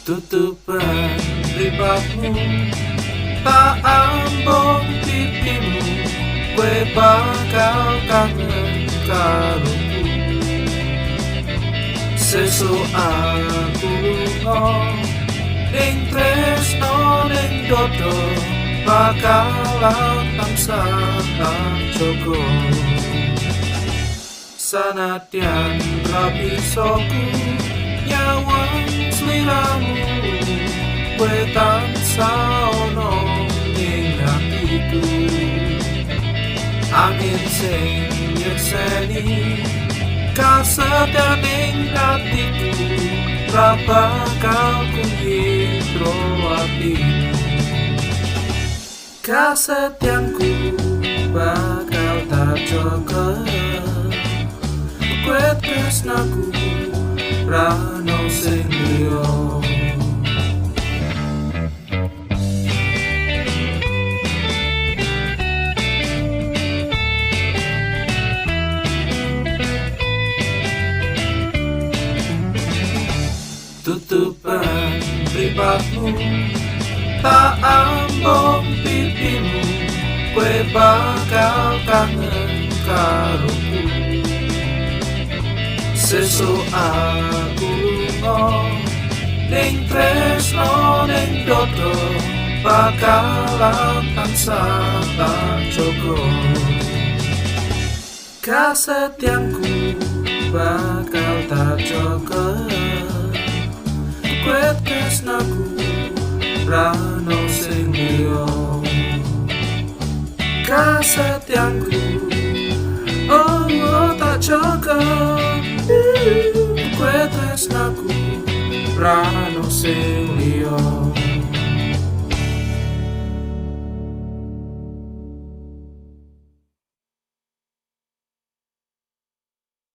Tutupan ribatmu, tak ambung pipimu, kue bakal kangen karuku. Sesuk aku lunga, ning tresno ning dodo, bakalan tansah tak jogo. Sanadyan rabi soku nyawang sliramu, kowe tansah ono ning atiku. Angin sing nyekseni kasedan ning atiku, ra bakal kuwitro atimu. Kasetyanku bakal tak jogo, kowe tresnaku rano sing liya. Tutupan ribatmu, tak ambung pipimu, kue bakal kangen karuku. Sesuk aku lunga, ning tresno ning dodo, bakalan tansah tak jogo. Kasetyanku bakal tak jogo, kowe tresnaku rano sing liya. Kasetyanku oh tak jogo, kowe tresnaku rano sing liya.